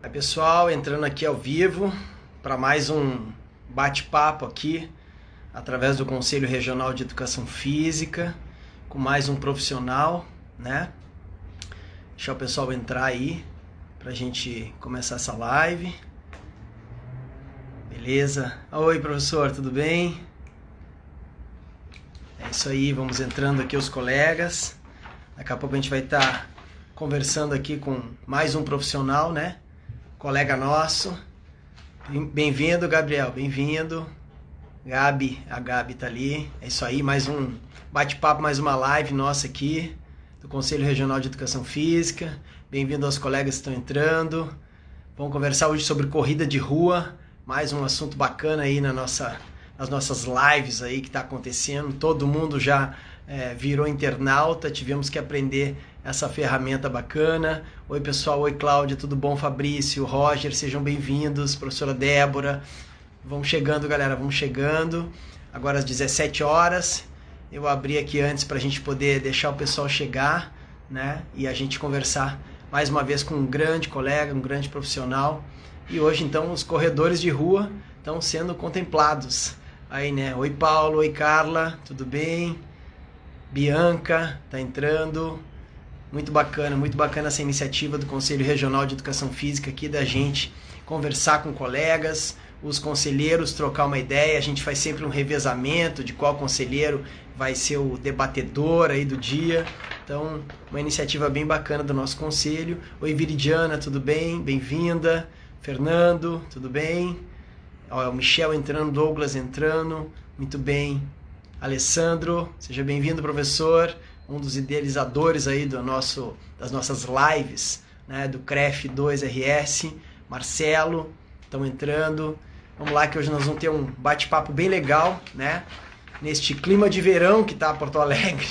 Aí, pessoal, entrando aqui ao vivo para mais um bate-papo aqui através do Conselho Regional de Educação Física com mais um profissional, né? Deixar o pessoal entrar aí para a gente começar essa live. Beleza? Oi, professor, tudo bem? É isso aí, vamos entrando aqui os colegas. Daqui a pouco a gente vai estar conversando aqui com mais um profissional, né? Colega nosso. Bem-vindo, Gabriel, bem-vindo. Gabi, a Gabi tá ali. É isso aí, mais um bate-papo, mais uma live nossa aqui do Conselho Regional de Educação Física. Bem-vindo aos colegas que estão entrando. Vamos conversar hoje sobre corrida de rua, mais um assunto bacana aí nas nossas lives aí que está acontecendo. Todo mundo já virou internauta, tivemos que aprender essa ferramenta bacana. Oi, pessoal. Oi, Cláudia. Tudo bom? Fabrício, Roger, sejam bem-vindos. Professora Débora. Vamos chegando, galera. Vamos chegando. Agora às 17 horas. Eu abri aqui antes para a gente poder deixar o pessoal chegar, né? E a gente conversar mais uma vez com um grande colega, um grande profissional. E hoje, então, os corredores de rua estão sendo contemplados. Aí, né? Oi, Paulo. Oi, Carla. Tudo bem? Bianca tá entrando. Muito bacana essa iniciativa do Conselho Regional de Educação Física aqui, da gente conversar com colegas, os conselheiros, trocar uma ideia. A gente faz sempre um revezamento de qual conselheiro vai ser o debatedor aí do dia. Então, uma iniciativa bem bacana do nosso conselho. Oi, Viridiana, tudo bem? Bem-vinda. Fernando, tudo bem? Ó, o Michel entrando, Douglas entrando, muito bem. Alessandro, seja bem-vindo, professor. Um dos idealizadores aí das nossas lives, né, do CREF 2RS, Marcelo, estão entrando. Vamos lá que hoje nós vamos ter um bate-papo bem legal, né, neste clima de verão que está Porto Alegre.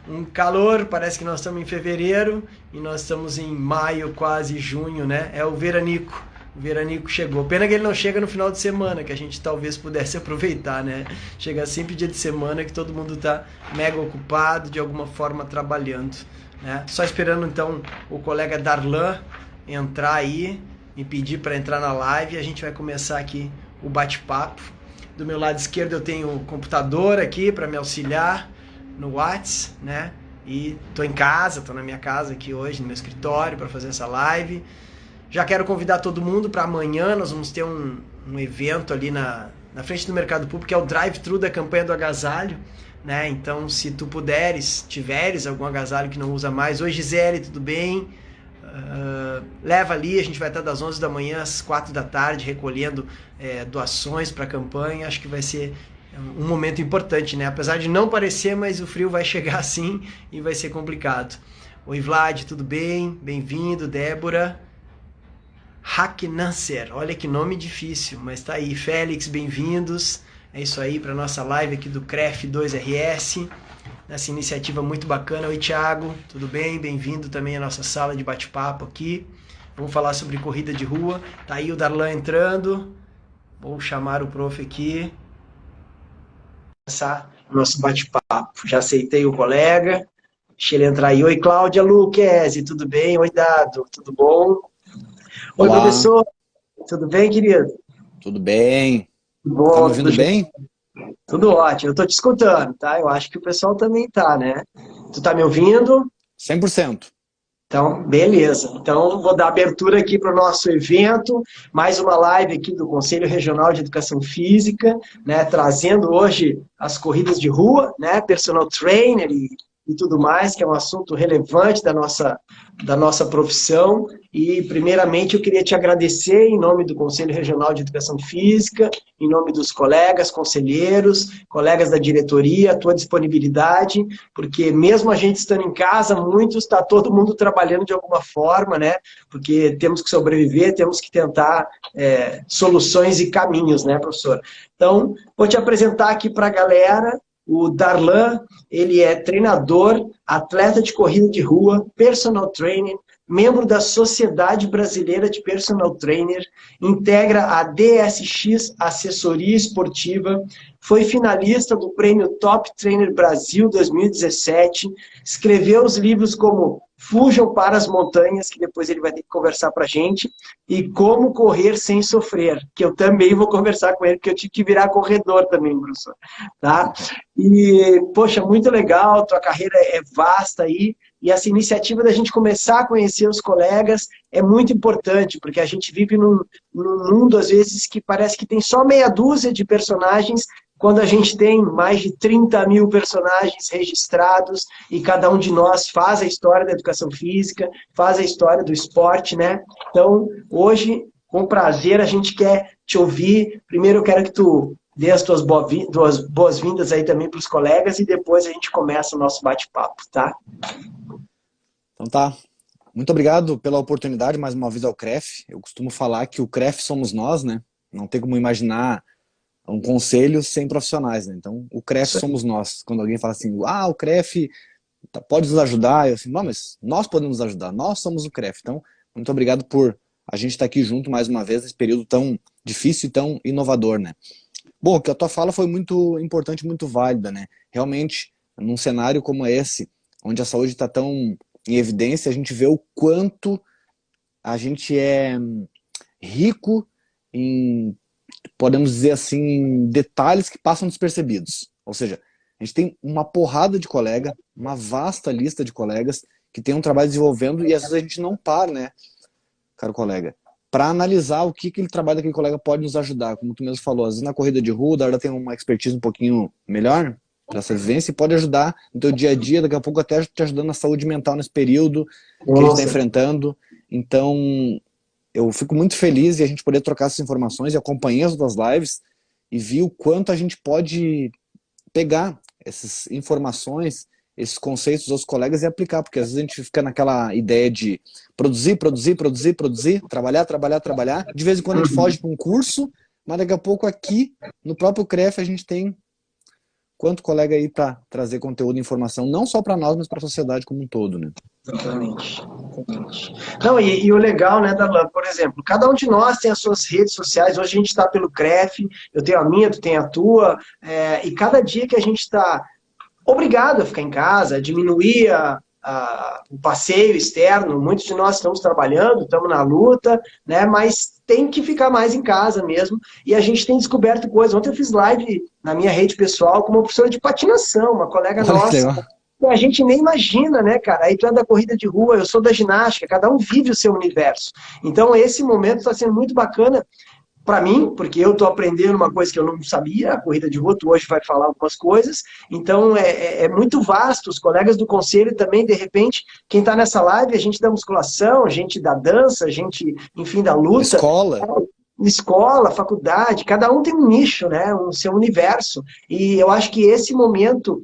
Um calor, parece que nós estamos em fevereiro e nós estamos em maio, quase junho, né, é o veranico. O veranico chegou. Pena que ele não chega no final de semana, que a gente talvez pudesse aproveitar, né? Chega sempre dia de semana que todo mundo tá mega ocupado, de alguma forma trabalhando, né? Só esperando então o colega Darlan entrar aí, me pedir para entrar na live e a gente vai começar aqui o bate-papo. Do meu lado esquerdo eu tenho o computador aqui para me auxiliar no WhatsApp, né? E tô em casa, tô na minha casa aqui hoje, no meu escritório, para fazer essa live. Já quero convidar todo mundo para amanhã. Nós vamos ter um evento ali na frente do Mercado Público, que é o drive-thru da campanha do agasalho, né? Então, se tu tiveres algum agasalho que não usa mais. Oi, Gisele, tudo bem? Leva ali, a gente vai estar das 11 da manhã às 4 da tarde recolhendo doações para a campanha. Acho que vai ser um momento importante, né? Apesar de não parecer, mas o frio vai chegar assim e vai ser complicado. Oi, Vlad, tudo bem? Bem-vindo, Débora. Hacknancer, olha que nome difícil, mas tá aí. Félix, bem-vindos. É isso aí para nossa live aqui do CREF 2RS, nessa iniciativa muito bacana. Oi, Thiago, tudo bem? Bem-vindo também à nossa sala de bate-papo aqui. Vamos falar sobre corrida de rua. Tá aí o Darlan entrando. Vou chamar o prof aqui. Começar o nosso bate-papo. Já aceitei o colega. Deixa ele entrar aí. Oi, Cláudia Luquezzi, tudo bem? Oi, Dado, tudo bom? Oi, Olá, professor, tudo bem, querido? tudo bem? Tudo Tá me bom, tudo ouvindo jóia? bem? Tudo ótimo. Eu tô te escutando, tá? Eu acho que o pessoal também tá, né? Tu tá me ouvindo? 100%. Então, beleza. Então, vou dar abertura aqui para o nosso evento, mais uma live aqui do Conselho Regional de Educação Física, né? Trazendo hoje as corridas de rua, né? Personal trainer e tudo mais, que é um assunto relevante da nossa profissão. E, primeiramente, eu queria te agradecer em nome do Conselho Regional de Educação Física, em nome dos colegas, conselheiros, colegas da diretoria, a tua disponibilidade, porque mesmo a gente estando em casa, está todo mundo trabalhando de alguma forma, né? Porque temos que sobreviver, temos que tentar soluções e caminhos, né, professor? Então, vou te apresentar aqui para a galera. O Darlan, ele é treinador, atleta de corrida de rua, personal trainer, membro da Sociedade Brasileira de Personal Trainer, integra a DSX Assessoria Esportiva, foi finalista do Prêmio Top Trainer Brasil 2017, escreveu os livros como fujam para as montanhas, que depois ele vai ter que conversar para a gente, e como correr sem sofrer, que eu também vou conversar com ele, porque eu tive que virar corredor também, professor. Tá? E, poxa, muito legal, tua carreira é vasta aí, e essa iniciativa da gente começar a conhecer os colegas é muito importante, porque a gente vive num mundo, às vezes, que parece que tem só meia dúzia de personagens, quando a gente tem mais de 30 mil personagens registrados e cada um de nós faz a história da educação física, faz a história do esporte, né? Então, hoje, com prazer, a gente quer te ouvir. Primeiro, eu quero que tu dê as tuas boas-vindas aí também para os colegas e depois a gente começa o nosso bate-papo, tá? Então tá. Muito obrigado pela oportunidade, mais uma vez, ao CREF. Eu costumo falar que o CREF somos nós, né? Não tem como imaginar um conselho sem profissionais, né? Então, o CREF somos nós. Quando alguém fala assim, o CREF pode nos ajudar, eu assim, não, mas nós podemos ajudar, nós somos o CREF. Então, muito obrigado por a gente estar aqui junto mais uma vez nesse período tão difícil e tão inovador, né? Bom, que a tua fala foi muito importante, muito válida, né? Realmente, num cenário como esse, onde a saúde está tão em evidência, a gente vê o quanto a gente é rico em, podemos dizer assim, detalhes que passam despercebidos. Ou seja, a gente tem uma porrada de colega, uma vasta lista de colegas que tem um trabalho desenvolvendo e às vezes a gente não para, né, caro colega, para analisar o que aquele trabalho daquele colega pode nos ajudar. Como tu mesmo falou, às vezes na corrida de rua, o Darda tem uma expertise um pouquinho melhor dessa vivência e pode ajudar no teu dia a dia, daqui a pouco até te ajudando na saúde mental nesse período que a gente está enfrentando. Então, eu fico muito feliz de a gente poder trocar essas informações e acompanhar as outras lives e ver o quanto a gente pode pegar essas informações, esses conceitos dos colegas e aplicar, porque às vezes a gente fica naquela ideia de produzir, trabalhar, de vez em quando a gente foge para um curso, mas daqui a pouco aqui, no próprio CREF, a gente tem quanto colega aí para trazer conteúdo e informação, não só para nós, mas para a sociedade como um todo, né? Exatamente. Não, e o legal, né, Darlan, por exemplo, cada um de nós tem as suas redes sociais, hoje a gente está pelo CREF, eu tenho a minha, tu tem a tua, e cada dia que a gente está obrigado a ficar em casa, a diminuir o passeio externo, muitos de nós estamos trabalhando, estamos na luta, né, mas tem que ficar mais em casa mesmo, e a gente tem descoberto coisas. Ontem eu fiz live na minha rede pessoal com uma professora de patinação, uma colega nossa, a gente nem imagina, né, cara? Aí tu é da corrida de rua, eu sou da ginástica, cada um vive o seu universo. Então, esse momento está sendo muito bacana para mim, porque eu estou aprendendo uma coisa que eu não sabia, a corrida de rua, tu hoje vai falar algumas coisas, então é muito vasto, os colegas do conselho também, de repente, quem está nessa live, a gente da musculação, a gente da dança, a gente, enfim, da luta. Escola, faculdade, cada um tem um nicho, né, um seu universo, e eu acho que esse momento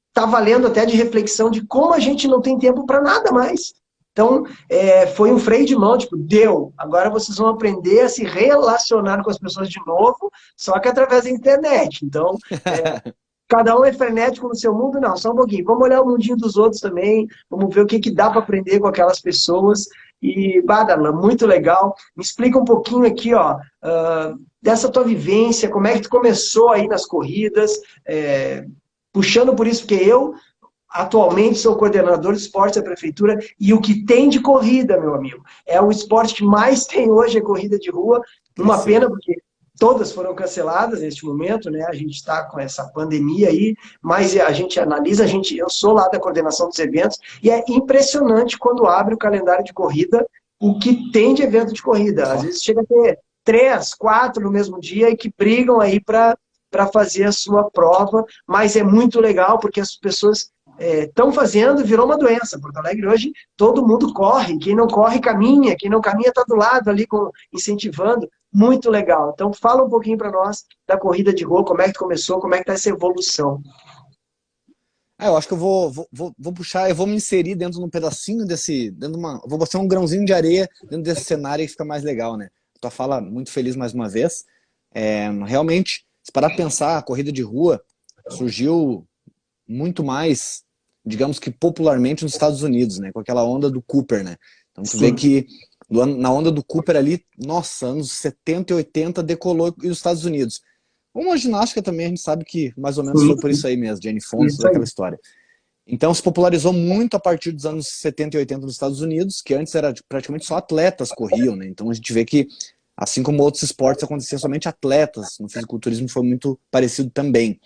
está valendo até de reflexão de como a gente não tem tempo para nada mais. Então, foi um freio de mão, tipo, deu. Agora vocês vão aprender a se relacionar com as pessoas de novo, só que através da internet. Então, cada um é frenético no seu mundo. Não, só um pouquinho. Vamos olhar o mundinho dos outros também, vamos ver o que dá para aprender com aquelas pessoas. E, Badala, muito legal. Me explica um pouquinho aqui, ó, dessa tua vivência, como é que tu começou aí nas corridas, puxando por isso, porque eu atualmente sou coordenador de esportes da prefeitura e o que tem de corrida, meu amigo, é o esporte que mais tem hoje, é corrida de rua. Uma pena, porque todas foram canceladas neste momento, né? A gente está com essa pandemia aí, mas a gente analisa, eu sou lá da coordenação dos eventos, e é impressionante quando abre o calendário de corrida, o que tem de evento de corrida. Às vezes chega a ter 3, 4 no mesmo dia e que brigam aí para fazer a sua prova, mas é muito legal porque as pessoas estão fazendo, virou uma doença. Porto Alegre hoje, todo mundo corre, quem não corre caminha, quem não caminha está do lado ali, incentivando, muito legal. Então fala um pouquinho para nós da corrida de rua, como é que começou, como é que está essa evolução. Eu acho que eu vou puxar, eu vou me inserir dentro de um pedacinho vou botar um grãozinho de areia dentro desse cenário e fica mais legal, né? Tua fala, muito feliz mais uma vez. Realmente, se parar pra pensar, a corrida de rua surgiu muito mais, digamos que popularmente nos Estados Unidos, né? Com aquela onda do Cooper, né? Então tu vê que na onda do Cooper ali, nossa, anos 70 e 80 decolou os Estados Unidos. Uma ginástica também, a gente sabe que mais ou menos foi por isso aí mesmo, Jane Fonda, toda aquela história. Então se popularizou muito a partir dos anos 70 e 80 nos Estados Unidos, que antes era praticamente só atletas corriam, né? Então a gente vê que, assim como outros esportes, acontecia somente atletas. No fisiculturismo foi muito parecido também.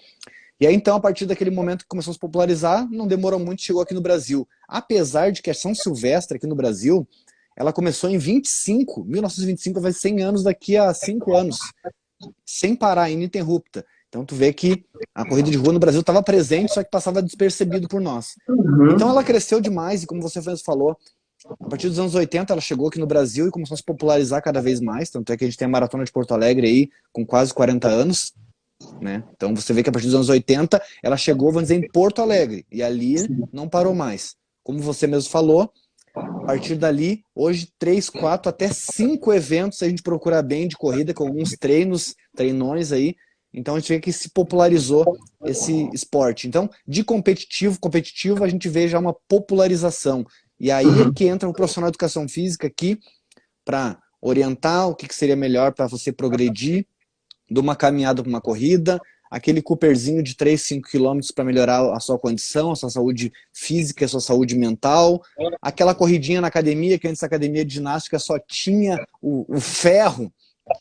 E aí então, a partir daquele momento que começou a se popularizar, não demorou muito, chegou aqui no Brasil. Apesar de que a São Silvestre aqui no Brasil, ela começou em 1925, vai ser 100 anos daqui a 5 anos, sem parar, ininterrupta. Então tu vê que a corrida de rua no Brasil estava presente, só que passava despercebido por nós. Então ela cresceu demais, e como você mesmo falou, a partir dos anos 80 ela chegou aqui no Brasil e começou a se popularizar cada vez mais, tanto é que a gente tem a Maratona de Porto Alegre aí com quase 40 anos, né? Então você vê que a partir dos anos 80 ela chegou, vamos dizer, em Porto Alegre, e ali não parou mais. Como você mesmo falou, a partir dali, hoje 3, 4, até 5 eventos, se a gente procurar bem, de corrida, com alguns treinões aí. Então a gente vê que se popularizou esse esporte. Então, de competitivo, a gente vê já uma popularização. E aí é que entra o profissional de educação física aqui para orientar o que seria melhor para você progredir de uma caminhada para uma corrida, aquele Cooperzinho de 3, 5 quilômetros para melhorar a sua condição, a sua saúde física, a sua saúde mental, aquela corridinha na academia, que antes a academia de ginástica só tinha o ferro,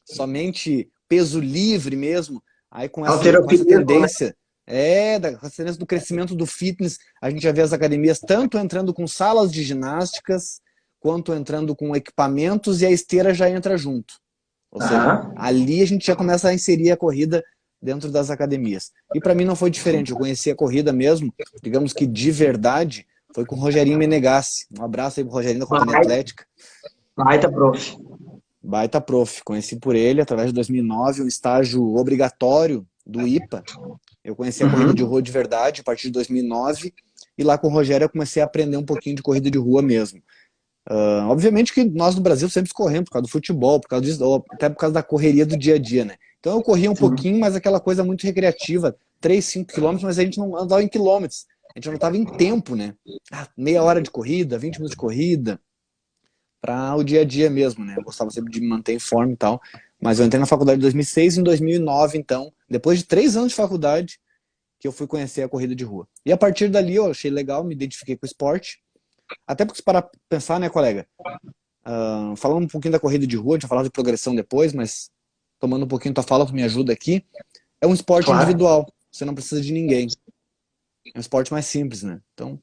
somente peso livre mesmo. Aí com essa tendência, com essa tendência do crescimento do fitness, a gente já vê as academias tanto entrando com salas de ginásticas, quanto entrando com equipamentos, e a esteira já entra junto. Ou seja, ali a gente já começa a inserir a corrida dentro das academias. E para mim não foi diferente, eu conheci a corrida mesmo, digamos que de verdade, foi com o Rogerinho Menegassi. Um abraço aí pro Rogerinho da Companhia Atlética. Baita prof. Baita prof. Conheci por ele através de 2009, um estágio obrigatório do IPA. Eu conheci a corrida de rua de verdade a partir de 2009, e lá com o Rogério eu comecei a aprender um pouquinho de corrida de rua mesmo. Obviamente que nós no Brasil sempre corremos por causa do futebol, até por causa da correria do dia a dia, né? Então eu corria um pouquinho, mas aquela coisa muito recreativa, 3, 5 quilômetros, mas a gente não andava em quilômetros, a gente andava em tempo, né? Meia hora de corrida, 20 minutos de corrida, para o dia a dia mesmo, né? Eu gostava sempre de me manter em forma e tal, mas eu entrei na faculdade em 2006 e em 2009, então, depois de 3 anos de faculdade, que eu fui conhecer a corrida de rua. E a partir dali eu achei legal, me identifiquei com o esporte. Até porque, se parar pra pensar, né, colega? Falando um pouquinho da corrida de rua, a gente vai falar de progressão depois, mas tomando um pouquinho tua fala, tu me ajuda aqui. É um esporte individual, você não precisa de ninguém. É um esporte mais simples, né? Então,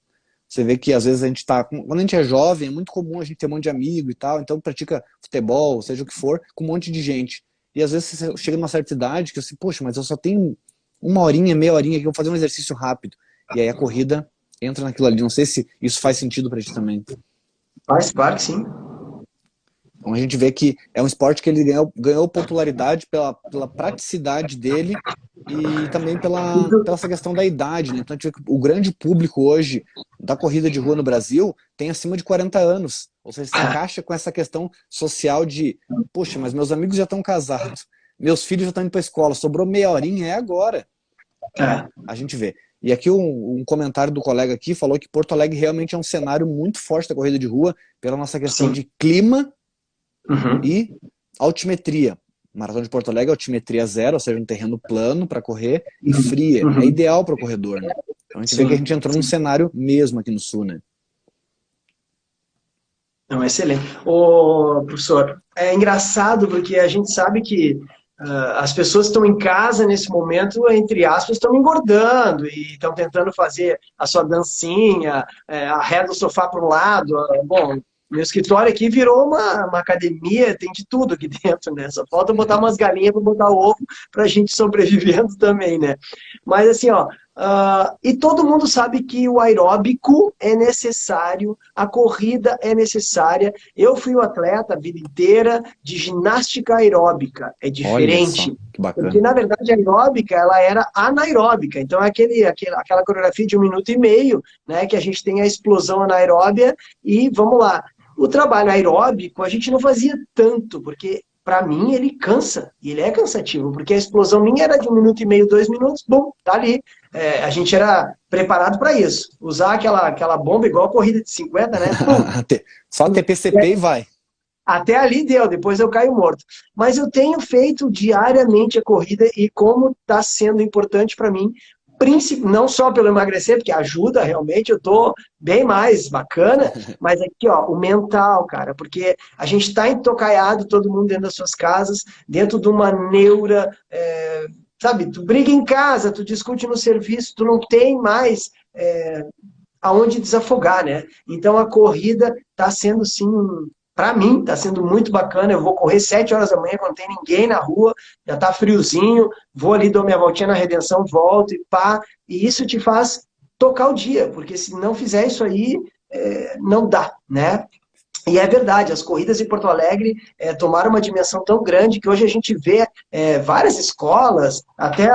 você vê que às vezes a gente quando a gente é jovem, é muito comum a gente ter um monte de amigo e tal, então pratica futebol, seja o que for, com um monte de gente. E às vezes você chega numa certa idade que você, poxa, mas eu só tenho uma horinha, meia horinha que eu vou fazer um exercício rápido. E aí a corrida entra naquilo ali. Não sei se isso faz sentido pra gente também. Faz, claro que sim. Então a gente vê que é um esporte que ele ganhou popularidade pela praticidade dele e também pela essa questão da idade, né? Então a gente vê que o grande público hoje da corrida de rua no Brasil tem acima de 40 anos. Ou seja, se encaixa com essa questão social de, poxa, mas meus amigos já estão casados, meus filhos já estão indo pra escola, sobrou meia horinha, é agora. A gente vê. E aqui um comentário do colega aqui falou que Porto Alegre realmente é um cenário muito forte da corrida de rua pela nossa questão de clima e altimetria. Maratona de Porto Alegre é altimetria 0, ou seja, um terreno plano para correr, e fria. É ideal para o corredor, né? Então a gente vê que a gente entrou num cenário mesmo aqui no Sul, né? Não, excelente. Ô, professor, é engraçado porque a gente sabe que as pessoas estão em casa nesse momento, entre aspas, estão engordando e estão tentando fazer a sua dancinha, arreda o sofá para um lado. Bom, meu escritório aqui virou uma academia, tem de tudo aqui dentro, né? Só falta botar umas galinhas para botar ovo para a gente sobrevivendo também, né? Mas assim, ó, e todo mundo sabe que o aeróbico é necessário, a corrida é necessária. Eu fui um atleta a vida inteira de ginástica aeróbica, é diferente. Olha só, que bacana. Porque, na verdade, a aeróbica, ela era anaeróbica. Então, é aquela coreografia de 1 minuto e meio, né, que a gente tem a explosão anaeróbia e vamos lá. O trabalho aeróbico a gente não fazia tanto, porque para mim ele cansa, e ele é cansativo, porque a explosão minha era de 1 minuto e meio, 2 minutos, bom, tá ali. A gente era preparado para isso. Usar aquela bomba igual a corrida de 50, né? Só TPCP e vai. Até ali deu, depois eu caio morto. Mas eu tenho feito diariamente a corrida e como está sendo importante para mim não só pelo emagrecer, porque ajuda realmente, eu tô bem mais bacana, mas aqui, ó, o mental, cara, porque a gente tá entocaiado, todo mundo dentro das suas casas, dentro de uma neura, sabe, tu briga em casa, tu discute no serviço, tu não tem mais aonde desafogar, né? Então a corrida tá sendo, sim, para mim, tá sendo muito bacana. Eu vou correr 7 horas da manhã quando não tem ninguém na rua, já tá friozinho, vou ali, dou minha voltinha na Redenção, volto e pá. E isso te faz tocar o dia, porque se não fizer isso aí, não dá, né? E é verdade, as corridas em Porto Alegre tomaram uma dimensão tão grande que hoje a gente vê várias escolas, até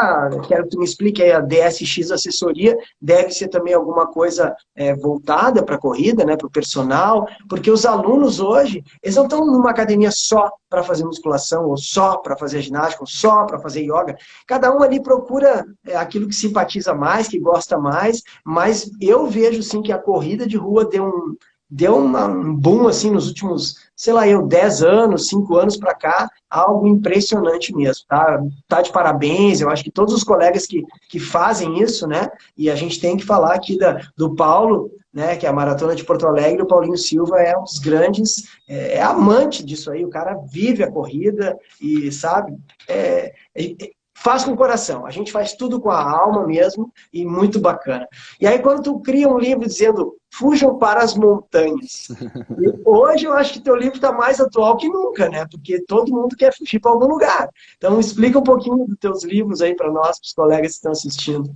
quero que tu me explique aí, a DSX Assessoria, deve ser também alguma coisa voltada para a corrida, né, para o personal, porque os alunos hoje, eles não estão numa academia só para fazer musculação, ou só para fazer ginástica, ou só para fazer yoga. Cada um ali procura aquilo que simpatiza mais, que gosta mais, mas eu vejo sim que a corrida de rua deu um boom, assim, nos últimos, sei lá, 10 anos, 5 anos para cá, algo impressionante mesmo, tá? Tá de parabéns, eu acho que todos os colegas que fazem isso, né? E a gente tem que falar aqui do Paulo, né, que é a Maratona de Porto Alegre, o Paulinho Silva é um dos grandes, amante disso aí, o cara vive a corrida e, sabe, faz com o coração, a gente faz tudo com a alma mesmo e muito bacana. E aí quando tu cria um livro dizendo Fujam para as Montanhas, e hoje eu acho que teu livro está mais atual que nunca, né? Porque todo mundo quer fugir para algum lugar. Então explica um pouquinho dos teus livros aí para nós, para os colegas que estão assistindo.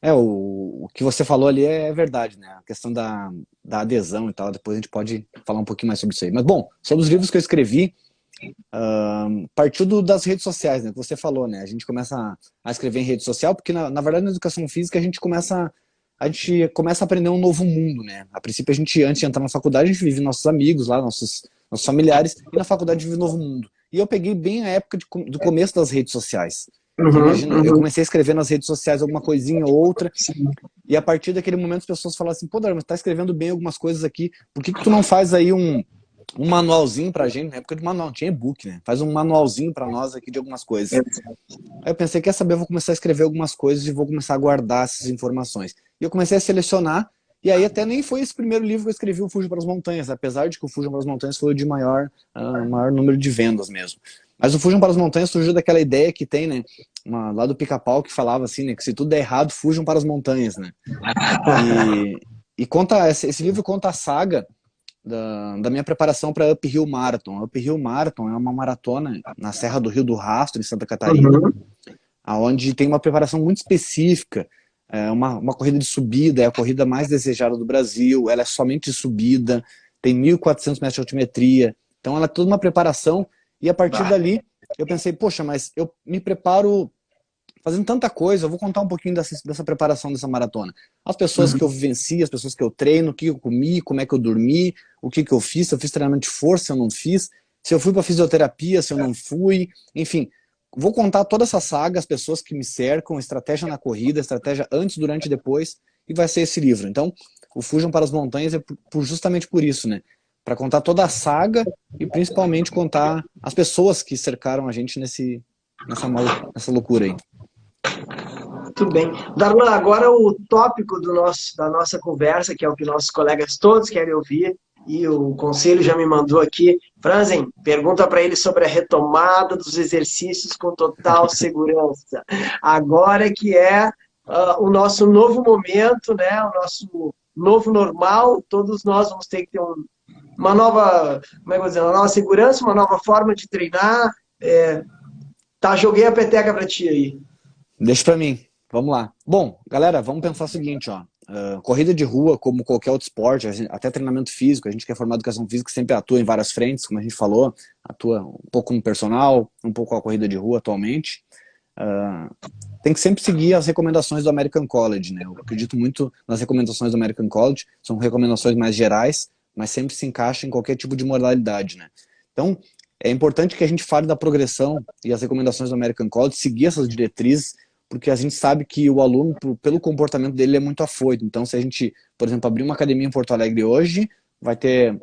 O que você falou ali é verdade, né? A questão da adesão e tal, depois a gente pode falar um pouquinho mais sobre isso aí. Mas, bom, sobre os livros que eu escrevi, partiu das redes sociais, né? Que você falou, né? A gente começa a escrever em rede social, porque, na verdade, na educação física, a gente começa a aprender um novo mundo, né? A princípio, antes de entrar na faculdade, a gente vive nossos amigos lá, nossos familiares, e na faculdade vive um novo mundo. E eu peguei bem a época do começo das redes sociais. Você imagina, eu comecei a escrever nas redes sociais alguma coisinha ou outra, e a partir daquele momento as pessoas falaram assim, pô, Dara, mas tá escrevendo bem algumas coisas aqui, por que tu não faz aí um manualzinho pra gente? Na época de manual, não tinha e-book, né? Faz um manualzinho pra nós aqui de algumas coisas. Aí eu pensei, quer saber, eu vou começar a escrever algumas coisas e vou começar a guardar essas informações. E eu comecei a selecionar, e aí até nem foi esse primeiro livro que eu escrevi, o Fujam para as Montanhas, apesar de que o Fujam para as Montanhas foi o de maior número de vendas mesmo. Mas o Fujam para as Montanhas surgiu daquela ideia que tem, né, lá do Pica-Pau, que falava assim, né, que se tudo der errado, fujam para as montanhas, né. E esse livro conta a saga da minha preparação para Uphill Marathon. A Uphill Marathon é uma maratona na Serra do Rio do Rastro, em Santa Catarina, onde tem uma preparação muito específica, uma corrida de subida, é a corrida mais desejada do Brasil, ela é somente de subida, tem 1.400 metros de altimetria, então ela é toda uma preparação, e a partir dali eu pensei, poxa, mas eu me preparo fazendo tanta coisa, eu vou contar um pouquinho dessa preparação dessa maratona. As pessoas que eu vivenci, as pessoas que eu treino, o que eu comi, como é que eu dormi, o que eu fiz, se eu fiz treinamento de força, se eu não fiz, se eu fui para fisioterapia, se eu não fui, enfim, vou contar toda essa saga, as pessoas que me cercam, estratégia na corrida, estratégia antes, durante e depois, e vai ser esse livro. Então, o Fujam para as Montanhas é justamente por isso, né? Para contar toda a saga e principalmente contar as pessoas que cercaram a gente nessa loucura aí. Muito bem. Darlan, agora o tópico da nossa conversa, que é o que nossos colegas todos querem ouvir, e o conselho já me mandou aqui. Franzen, pergunta para ele sobre a retomada dos exercícios com total segurança. Agora que é o nosso novo momento, né? O nosso novo normal, todos nós vamos ter que ter uma nova, como é que eu vou dizer, uma nova segurança, uma nova forma de treinar. Joguei a peteca para ti aí. Deixa para mim. Vamos lá. Bom, galera, vamos pensar o seguinte, ó. Corrida de rua, como qualquer outro esporte, até treinamento físico, a gente que é formado em educação física sempre atua em várias frentes, como a gente falou, atua um pouco no personal, um pouco com a corrida de rua atualmente. Tem que sempre seguir as recomendações do American College, né? Eu acredito muito nas recomendações do American College, são recomendações mais gerais, mas sempre se encaixa em qualquer tipo de modalidade, né? Então, é importante que a gente fale da progressão e as recomendações do American College, seguir essas diretrizes, porque a gente sabe que o aluno, pelo comportamento dele, é muito afoito. Então, se a gente, por exemplo, abrir uma academia em Porto Alegre hoje, vai ter...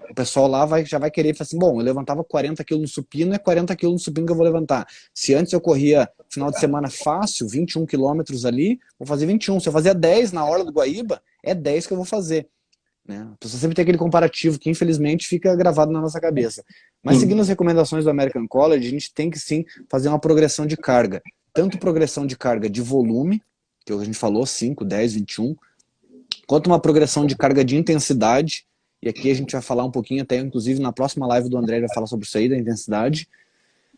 O pessoal lá já vai querer, falar assim, bom, eu levantava 40 quilos no supino, é 40 quilos no supino que eu vou levantar. Se antes eu corria final de semana fácil, 21 quilômetros ali, vou fazer 21. Se eu fazia 10 na hora do Guaíba, é 10 que eu vou fazer. Né? A pessoa sempre tem aquele comparativo que infelizmente fica gravado na nossa cabeça. Mas seguindo as recomendações do American College, a gente tem que sim fazer uma progressão de carga. Tanto progressão de carga de volume, que a gente falou, 5, 10, 21, quanto uma progressão de carga de intensidade. E aqui a gente vai falar um pouquinho, até inclusive na próxima live do André ele vai falar sobre isso aí, da intensidade.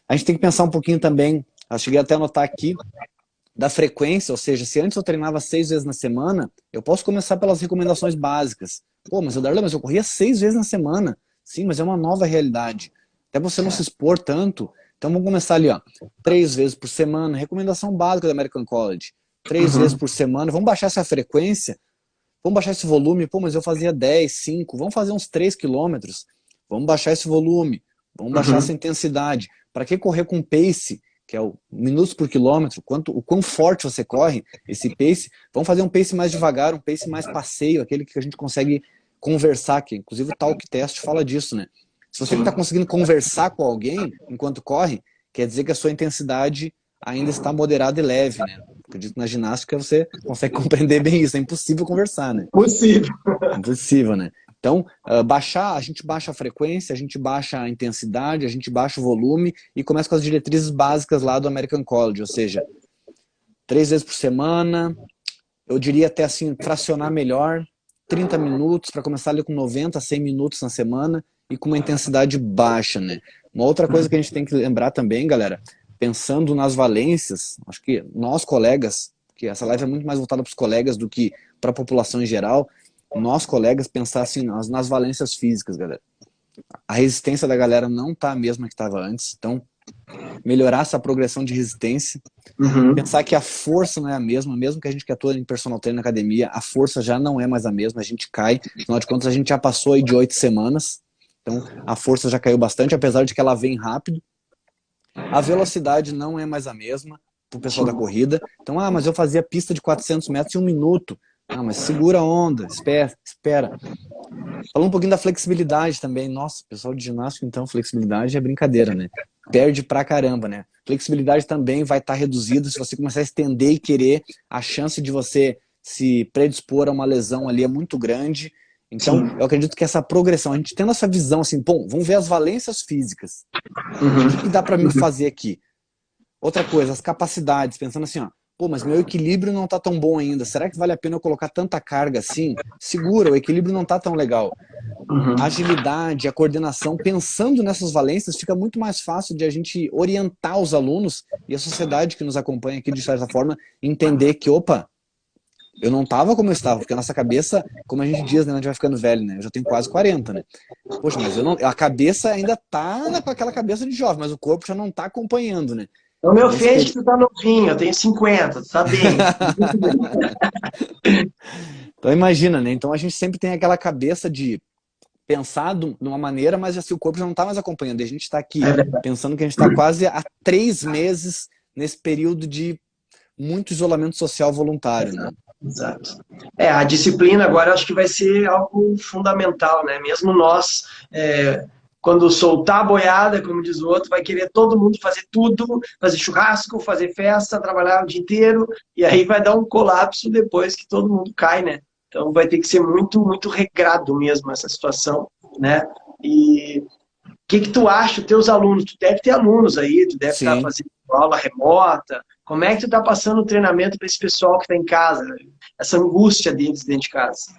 A gente tem que pensar um pouquinho também, eu cheguei até a anotar aqui, da frequência, ou seja, se antes eu treinava 6 vezes na semana, eu posso começar pelas recomendações básicas. Pô, mas eu corria 6 vezes na semana. Sim, mas é uma nova realidade. Até você não se expor tanto. Então vamos começar ali, ó. 3 vezes por semana, recomendação básica da American College. 3 vezes por semana, vamos baixar essa frequência. Vamos baixar esse volume, pô, mas eu fazia 10, 5, vamos fazer uns 3 quilômetros, vamos baixar esse volume, vamos baixar essa intensidade. Para que correr com pace, que é o minutos por quilômetro, o quão forte você corre, esse pace, vamos fazer um pace mais devagar, um pace mais passeio, aquele que a gente consegue conversar aqui. Inclusive o Talk Test fala disso, né? Se você não está conseguindo conversar com alguém enquanto corre, quer dizer que a sua intensidade ainda está moderada e leve, né? Acredito que na ginástica você consegue compreender bem isso. É impossível conversar, né? Possível. Impossível, né? Então, a gente baixa a frequência, a gente baixa a intensidade, a gente baixa o volume e começa com as diretrizes básicas lá do American College, ou seja, 3 vezes por semana, eu diria até assim, fracionar melhor, 30 minutos, para começar ali com 90, 100 minutos na semana e com uma intensidade baixa, né? Uma outra coisa que a gente tem que lembrar também, galera, pensando nas valências, acho que nós colegas, que essa live é muito mais voltada para os colegas do que para a população em geral, nós colegas pensar assim nas valências físicas, galera. A resistência da galera não tá a mesma que estava antes, então melhorar essa progressão de resistência, pensar que a força não é a mesma, mesmo que a gente que atua em personal trainer na academia, a força já não é mais a mesma, a gente cai, afinal de contas a gente já passou aí de 8 semanas, então a força já caiu bastante, apesar de que ela vem rápido. A velocidade não é mais a mesma pro pessoal da corrida. Então, mas eu fazia pista de 400 metros em 1 minuto. Mas segura a onda, espera. Falando um pouquinho da flexibilidade também. Nossa, pessoal de ginástica, então, flexibilidade é brincadeira, né? Perde pra caramba, né? Flexibilidade também vai estar reduzida se você começar a estender e querer. A chance de você se predispor a uma lesão ali é muito grande. Então, eu acredito que essa progressão, a gente tendo essa visão assim, bom, vamos ver as valências físicas. O que dá para mim fazer aqui? Outra coisa, as capacidades, pensando assim, ó, pô, mas meu equilíbrio não tá tão bom ainda. Será que vale a pena eu colocar tanta carga assim? Segura, o equilíbrio não tá tão legal. A agilidade, a coordenação, pensando nessas valências, fica muito mais fácil de a gente orientar os alunos e a sociedade que nos acompanha aqui, de certa forma, entender que, opa, eu não tava como eu estava, porque a nossa cabeça, como a gente diz, né, a gente vai ficando velho, né? Eu já tenho quase 40, né? Poxa, mas a cabeça ainda tá com aquela cabeça de jovem, mas o corpo já não tá acompanhando, né? O meu fez que tu tá novinho, eu tenho 50, tu tá bem. Então imagina, né? Então a gente sempre tem aquela cabeça de pensar de uma maneira, mas assim, o corpo já não tá mais acompanhando. E a gente tá aqui pensando que a gente tá quase há 3 meses nesse período de muito isolamento social voluntário, né? Exato. A disciplina agora eu acho que vai ser algo fundamental, né? Mesmo nós, quando soltar a boiada, como diz o outro, vai querer todo mundo fazer tudo, fazer churrasco, fazer festa, trabalhar o dia inteiro, e aí vai dar um colapso depois que todo mundo cai, né? Então vai ter que ser muito, muito regrado mesmo essa situação, né? E o que tu acha, teus alunos? Tu deve ter alunos aí, tu deve estar fazendo aula remota. Como é que tu tá passando o treinamento para esse pessoal que está em casa? Essa angústia deles dentro de casa.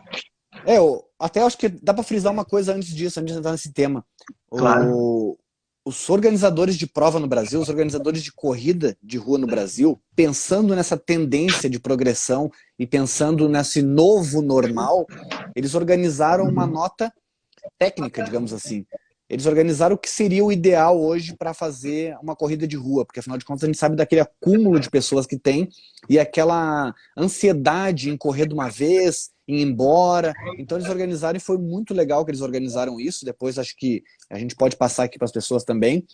Eu até acho que dá para frisar uma coisa antes disso, antes de entrar nesse tema. Claro. Os organizadores de prova no Brasil, os organizadores de corrida de rua no Brasil, pensando nessa tendência de progressão e pensando nesse novo normal, eles organizaram uma nota técnica, digamos assim. Eles organizaram o que seria o ideal hoje para fazer uma corrida de rua, porque afinal de contas a gente sabe daquele acúmulo de pessoas que tem e aquela ansiedade em correr de uma vez, em ir embora. Então eles organizaram e foi muito legal que eles organizaram isso. Depois acho que a gente pode passar aqui para as pessoas também,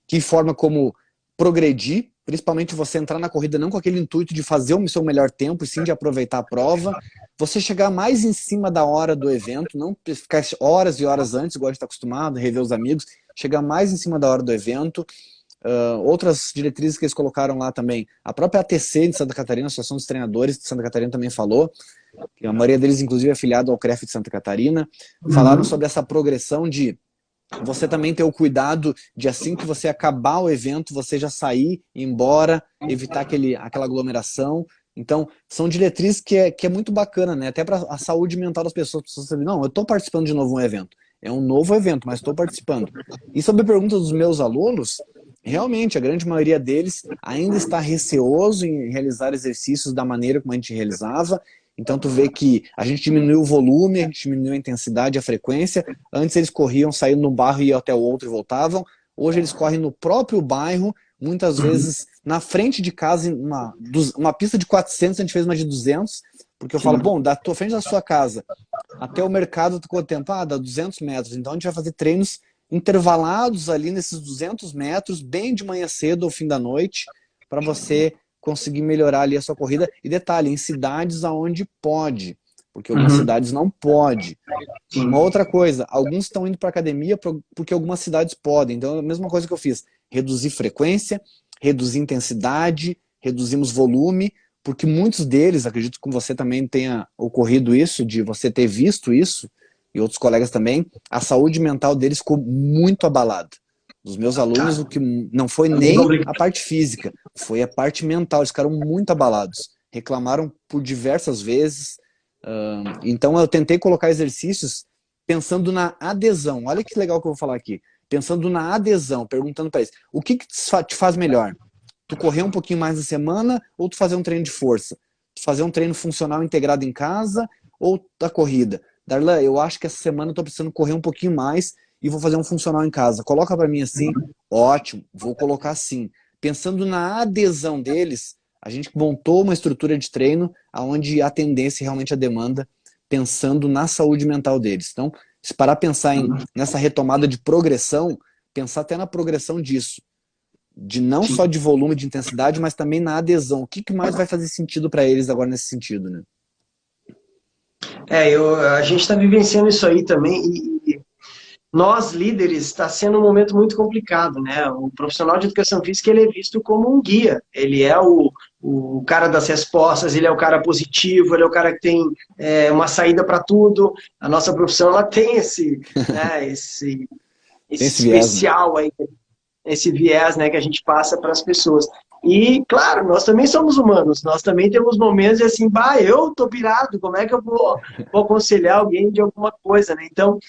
que forma como progredir, principalmente você entrar na corrida não com aquele intuito de fazer o seu melhor tempo, e sim de aproveitar a prova, você chegar mais em cima da hora do evento, não ficar horas e horas antes, igual a gente está acostumado, rever os amigos, chegar mais em cima da hora do evento. Outras diretrizes que eles colocaram lá também, a própria ATC de Santa Catarina, a Associação dos Treinadores de Santa Catarina, também falou, que a maioria deles inclusive é afiliado ao CREF de Santa Catarina, falaram sobre essa progressão de você também ter o cuidado de, assim que você acabar o evento, você já sair, ir embora, evitar aquela aglomeração. Então, são diretrizes que é muito bacana, né? Até para a saúde mental das pessoas. As pessoas sabem, não, eu estou participando de novo de um evento. É um novo evento, mas estou participando. E sobre a pergunta dos meus alunos, realmente, a grande maioria deles ainda está receoso em realizar exercícios da maneira como a gente realizava. Então tu vê que a gente diminuiu o volume, a gente diminuiu a intensidade, a frequência. Antes eles corriam, saíam no bairro, iam até o outro e voltavam. Hoje eles correm no próprio bairro, muitas vezes na frente de casa, uma pista de 400, a gente fez uma de 200, porque eu falo, bom, da tua frente da sua casa até o mercado, quanto tempo? Dá 200 metros. Então a gente vai fazer treinos intervalados ali nesses 200 metros, bem de manhã cedo ou fim da noite, para você conseguir melhorar ali a sua corrida. E detalhe, em cidades aonde pode, porque algumas cidades não pode. Uma outra coisa, alguns estão indo para academia porque algumas cidades podem. Então, a mesma coisa que eu fiz, reduzir frequência, reduzir intensidade, reduzimos volume, porque muitos deles, acredito que com você também tenha ocorrido isso, de você ter visto isso, e outros colegas também, a saúde mental deles ficou muito abalada. Dos meus alunos, o que não foi nem a parte física, foi a parte mental. Eles ficaram muito abalados. Reclamaram por diversas vezes. Então eu tentei colocar exercícios pensando na adesão. Olha que legal que eu vou falar aqui. Pensando na adesão, perguntando para eles, o que te faz melhor? Tu correr um pouquinho mais na semana ou tu fazer um treino de força? Tu fazer um treino funcional integrado em casa ou da corrida? Darlan, eu acho que essa semana eu tô precisando correr um pouquinho mais e vou fazer um funcional em casa. Coloca para mim assim, ótimo, vou colocar assim. Pensando na adesão deles, a gente montou uma estrutura de treino onde a tendência realmente a demanda, pensando na saúde mental deles. Então, se parar a pensar nessa retomada de progressão, pensar até na progressão disso. De não só de volume, de intensidade, mas também na adesão. O que mais vai fazer sentido para eles agora nesse sentido, né? A gente está vivenciando isso aí também e nós, líderes, está sendo um momento muito complicado, né? O profissional de educação física, ele é visto como um guia. Ele é o cara das respostas, ele é o cara positivo, ele é o cara que tem uma saída para tudo. A nossa profissão, ela tem esse especial viés, né? Aí, esse viés, né, que a gente passa para as pessoas. E, claro, nós também somos humanos, nós também temos momentos de assim, eu tô pirado, como é que eu vou aconselhar alguém de alguma coisa, né? Então,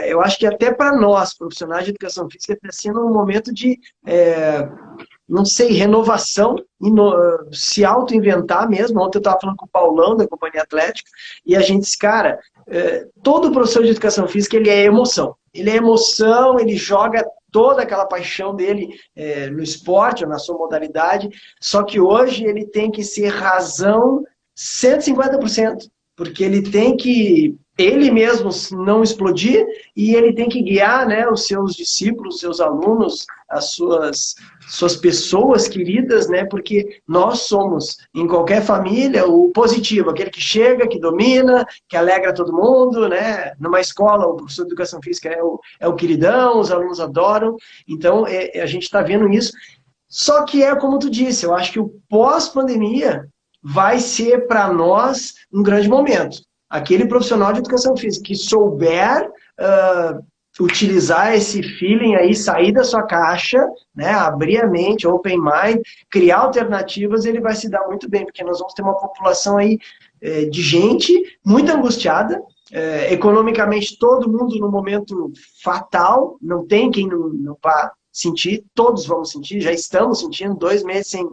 eu acho que até para nós, profissionais de educação física, está sendo um momento de, não sei, renovação, se auto-inventar mesmo. Ontem eu estava falando com o Paulão, da Companhia Atlética, e a gente disse, cara, todo professor de educação física, ele é emoção. Ele é emoção, ele joga toda aquela paixão dele no esporte, ou na sua modalidade, só que hoje ele tem que ser razão 150%, porque ele tem que, ele mesmo não explodir, e ele tem que guiar, né, os seus discípulos, os seus alunos, as suas pessoas queridas, né, porque nós somos, em qualquer família, o positivo, aquele que chega, que domina, que alegra todo mundo, né, numa escola, o professor de educação física é o queridão, os alunos adoram, então a gente está vendo isso, só que como tu disse, eu acho que o pós-pandemia vai ser para nós um grande momento. Aquele profissional de educação física que souber utilizar esse feeling aí, sair da sua caixa, né, abrir a mente, open mind, criar alternativas, ele vai se dar muito bem, porque nós vamos ter uma população aí de gente muito angustiada, economicamente todo mundo no momento fatal, não tem quem não vá sentir, todos vamos sentir, já estamos sentindo 2 meses sem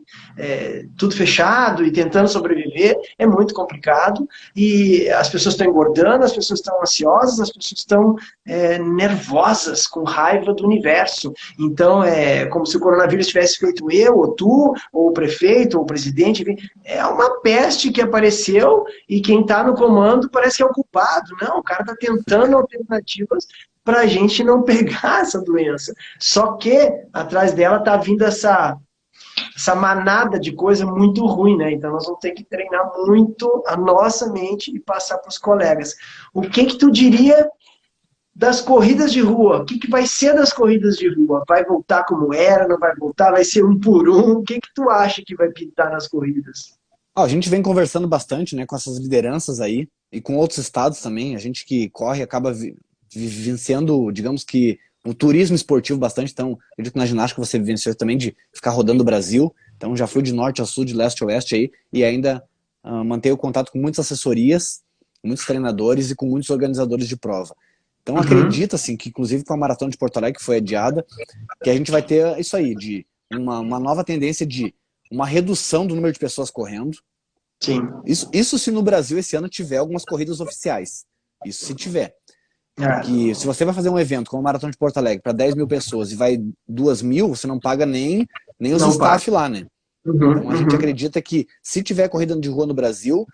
tudo fechado e tentando sobreviver, é muito complicado, e as pessoas estão engordando, as pessoas estão ansiosas, as pessoas estão nervosas, com raiva do universo, então é como se o coronavírus tivesse feito eu, ou tu, ou o prefeito, ou o presidente, é uma peste que apareceu, e quem está no comando parece que é o culpado, não, o cara está tentando alternativas para a gente não pegar essa doença. Só que atrás dela está vindo essa manada de coisa muito ruim, né? Então nós vamos ter que treinar muito a nossa mente e passar para os colegas. O que que tu diria das corridas de rua? O que que vai ser das corridas de rua? Vai voltar como era? Não vai voltar? Vai ser um por um? O que que tu acha que vai pintar nas corridas? A gente vem conversando bastante, né, com essas lideranças aí e com outros estados também. A gente que corre acaba vivenciando, digamos que, o turismo esportivo bastante. Então, acredito que na ginástica você vivenciou também de ficar rodando o Brasil. Então, já fui de norte a sul, de leste a oeste aí e ainda mantenho contato com muitas assessorias, muitos treinadores e com muitos organizadores de prova. Então, acredita, assim, que inclusive com a Maratona de Porto Alegre, que foi adiada, que a gente vai ter isso aí, de uma nova tendência de uma redução do número de pessoas correndo. Sim. Isso se no Brasil esse ano tiver algumas corridas oficiais. Isso se tiver. Porque se você vai fazer um evento como a Maratona de Porto Alegre para 10 mil pessoas e vai 2 mil, você não paga nem os staff lá, né? Então a gente acredita que se tiver corrida de rua no Brasil,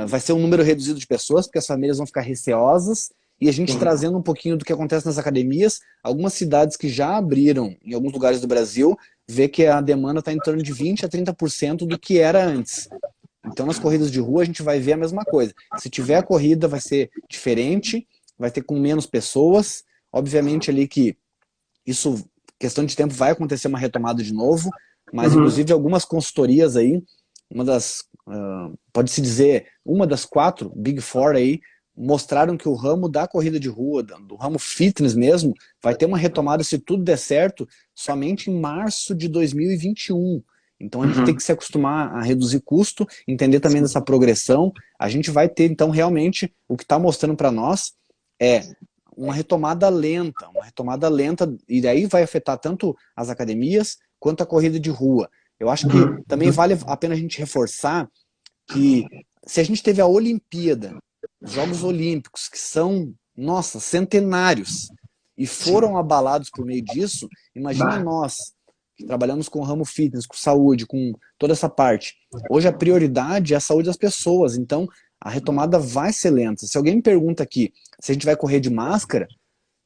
vai ser um número reduzido de pessoas, porque as famílias vão ficar receosas, e a gente trazendo um pouquinho do que acontece nas academias, algumas cidades que já abriram em alguns lugares do Brasil, vê que a demanda está em torno de 20% a 30% do que era antes. Então nas corridas de rua a gente vai ver a mesma coisa. Se tiver a corrida vai ser diferente, vai ter com menos pessoas, obviamente ali que isso, questão de tempo, vai acontecer uma retomada de novo, mas inclusive algumas consultorias aí, pode-se dizer, uma das 4 Big Four aí, mostraram que o ramo da corrida de rua, do ramo fitness mesmo, vai ter uma retomada, se tudo der certo, somente em março de 2021. Então a gente tem que se acostumar a reduzir custo, entender também dessa progressão. A gente vai ter, então, realmente, o que está mostrando para nós é uma retomada lenta, e daí vai afetar tanto as academias quanto a corrida de rua. Eu acho que também vale a pena a gente reforçar que se a gente teve a Olimpíada, os Jogos Olímpicos, que são, nossa, centenários, e foram abalados por meio disso, imagina nós, que trabalhamos com o ramo fitness, com saúde, com toda essa parte. Hoje a prioridade é a saúde das pessoas, então a retomada vai ser lenta. Se alguém me pergunta aqui se a gente vai correr de máscara,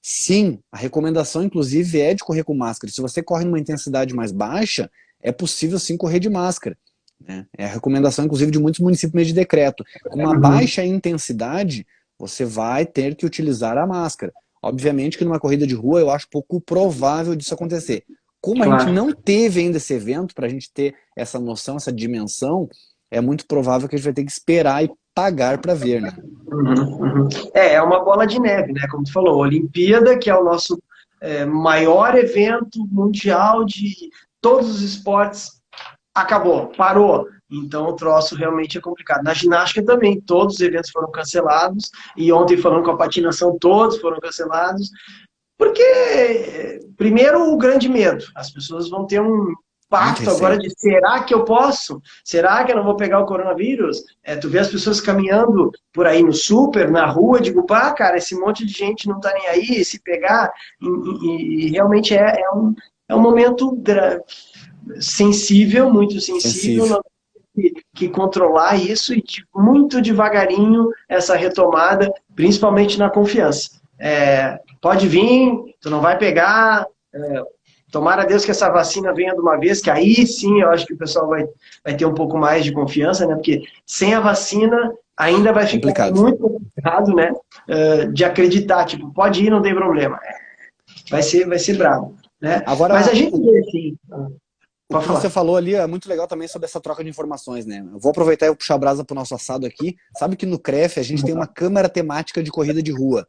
sim, a recomendação inclusive é de correr com máscara. Se você corre numa intensidade mais baixa, é possível sim correr de máscara. É a recomendação, inclusive, de muitos municípios meio de decreto. Com uma baixa intensidade, você vai ter que utilizar a máscara. Obviamente que numa corrida de rua eu acho pouco provável disso acontecer. Como a gente não teve ainda esse evento, para a gente ter essa noção, essa dimensão, é muito provável que a gente vai ter que esperar e pagar para ver, né? É uma bola de neve, né? Como tu falou, a Olimpíada, que é o nosso maior evento mundial de todos os esportes, acabou, parou. Então o troço realmente é complicado. Na ginástica também, todos os eventos foram cancelados, e ontem falando com a patinação, todos foram cancelados, porque, primeiro, o grande medo. As pessoas vão ter um impacto agora de, será que eu posso? Será que eu não vou pegar o coronavírus? Tu vê as pessoas caminhando por aí no super, na rua, digo, pá, cara, esse monte de gente não tá nem aí, se pegar, e realmente é um momento sensível, muito sensível. Nós temos que controlar isso e muito devagarinho essa retomada, principalmente na confiança. Pode vir, tu não vai pegar, tomara a Deus que essa vacina venha de uma vez, que aí sim eu acho que o pessoal vai ter um pouco mais de confiança, né? Porque sem a vacina ainda vai ficar muito complicado, né? De acreditar, tipo, pode ir, não tem problema. Vai ser bravo, né? Agora, mas a gente vê assim. O que você falou ali é muito legal também sobre essa troca de informações, né? Eu vou aproveitar e vou puxar a brasa pro nosso assado aqui. Sabe que no CREF a gente tem uma câmara temática de corrida de rua.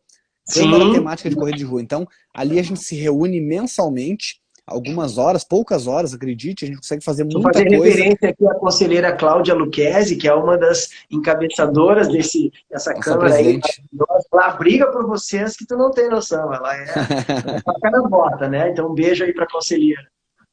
Câmara temática de corrida de rua. Então, ali a gente se reúne mensalmente, algumas horas, poucas horas, acredite, a gente consegue fazer muita coisa. Vou fazer referência aqui à conselheira Cláudia Luquezzi, que é uma das encabeçadoras dessa câmara aí. Ela briga por vocês que tu não tem noção. Ela toca na bota, né? Então, um beijo aí pra conselheira.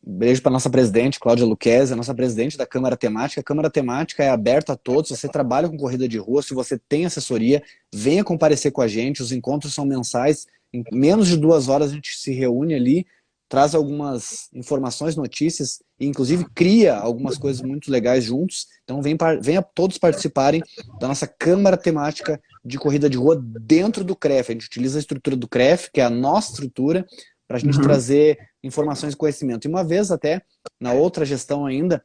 Beijo para nossa presidente, Cláudia Luquezzi, a nossa presidente da Câmara Temática. A Câmara Temática é aberta a todos. Se você trabalha com corrida de rua, se você tem assessoria, venha comparecer com a gente. Os encontros são mensais. Em menos de 2 horas a gente se reúne ali, traz algumas informações, notícias e inclusive cria algumas coisas muito legais juntos. Então venha todos participarem da nossa Câmara Temática de Corrida de Rua dentro do CREF. A gente utiliza a estrutura do CREF, que é a nossa estrutura, para a gente trazer informações e conhecimento. E uma vez até, na outra gestão ainda,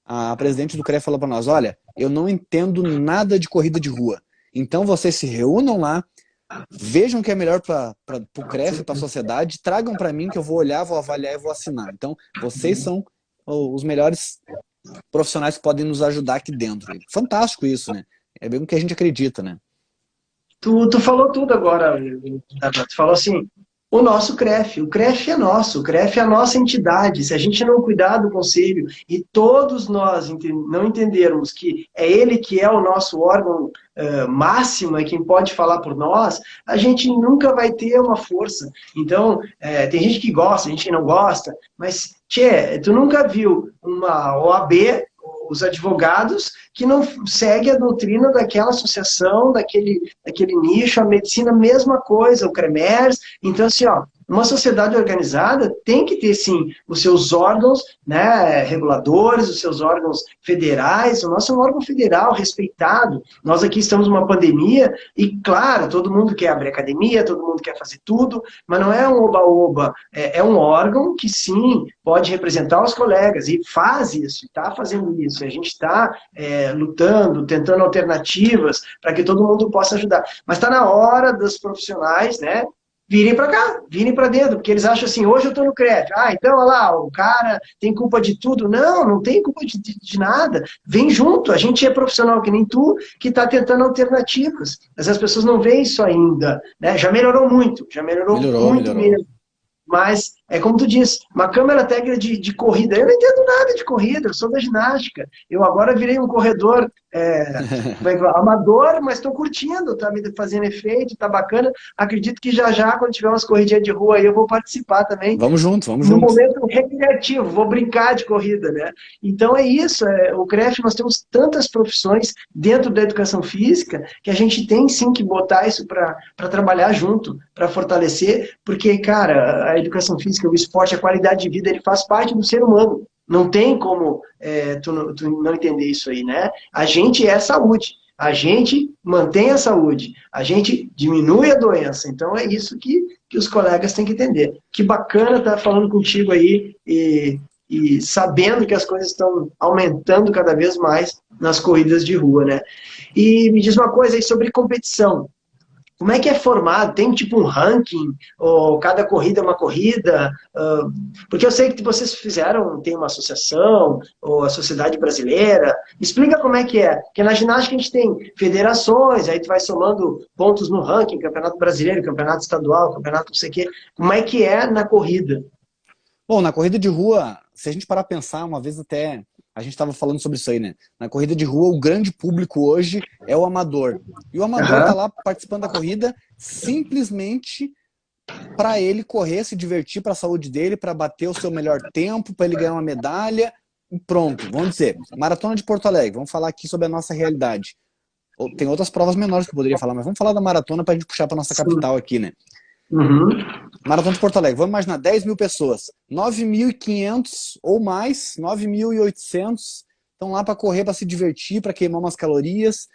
a presidente do CREF falou para nós, olha, eu não entendo nada de corrida de rua, então vocês se reúnam lá, vejam o que é melhor para o CREF, para a sociedade, tragam para mim que eu vou olhar, vou avaliar e vou assinar. Então, vocês são os melhores profissionais que podem nos ajudar aqui dentro. Fantástico isso, né? É bem o que a gente acredita, né? Tu falou tudo agora, Tata. Tu falou assim, o nosso CREF, o CREF é nosso, o CREF é a nossa entidade. Se a gente não cuidar do conselho e todos nós não entendermos que é ele que é o nosso órgão máximo, é quem pode falar por nós, a gente nunca vai ter uma força. Então, tem gente que gosta, gente que não gosta, mas, tchê, tu nunca viu uma OAB, os advogados que não seguem a doutrina daquela associação, daquele nicho, a medicina, mesma coisa, o CREMERS. Então, assim, ó, uma sociedade organizada tem que ter, sim, os seus órgãos, né, reguladores, os seus órgãos federais. O nosso é um órgão federal, respeitado. Nós aqui estamos numa pandemia e, claro, todo mundo quer abrir academia, todo mundo quer fazer tudo, mas não é um oba-oba, é um órgão que, sim, pode representar os colegas e faz isso, está fazendo isso. A gente está lutando, tentando alternativas para que todo mundo possa ajudar. Mas está na hora dos profissionais, né, virem para cá, virem para dentro, porque eles acham assim, hoje eu estou no CREF, então, olha lá, o cara tem culpa de tudo. Não, não tem culpa de nada. Vem junto, a gente é profissional que nem tu, que está tentando alternativas. Mas as pessoas não veem isso ainda, né? Já melhorou muito, já melhorou muito mesmo. Mas, é como tu disse, uma câmera técnica de corrida. Eu não entendo nada de corrida, eu sou da ginástica. Eu agora virei um corredor amador, mas estou curtindo, está me fazendo efeito, está bacana. Acredito que já, quando tiver umas corridinhas de rua aí, eu vou participar também. Vamos junto, vamos No junto. momento recreativo, vou brincar de corrida, né? Então é isso, o CREF, nós temos tantas profissões dentro da educação física que a gente tem sim que botar isso para trabalhar junto, para fortalecer, porque, cara, a educação física, o esporte, a qualidade de vida, ele faz parte do ser humano. Não tem como tu não entender isso aí, né? A gente é saúde. A gente mantém a saúde, a gente diminui a doença. Então é isso que os colegas têm que entender. Que bacana estar falando contigo aí e sabendo que as coisas estão aumentando cada vez mais nas corridas de rua, né? E me diz uma coisa aí sobre competição. Como é que é formado? Tem tipo um ranking? Ou cada corrida é uma corrida? Porque eu sei que vocês fizeram, tem uma associação, ou a Sociedade Brasileira. Explica como é que é. Porque na ginástica a gente tem federações, aí tu vai somando pontos no ranking, campeonato brasileiro, campeonato estadual, campeonato não sei o quê. Como é que é na corrida? Bom, na corrida de rua, se a gente parar a pensar, uma vez até a gente estava falando sobre isso aí, né? Na corrida de rua, o grande público hoje é o amador. E o amador está lá participando da corrida simplesmente para ele correr, se divertir, para a saúde dele, para bater o seu melhor tempo, para ele ganhar uma medalha e pronto. Vamos dizer, Maratona de Porto Alegre, vamos falar aqui sobre a nossa realidade. Tem outras provas menores que eu poderia falar, mas vamos falar da maratona para a gente puxar para nossa capital aqui, né? Maratona de Porto Alegre, vamos imaginar 10 mil pessoas, 9.500 ou mais, 9.800 estão lá para correr, para se divertir, para queimar umas calorias,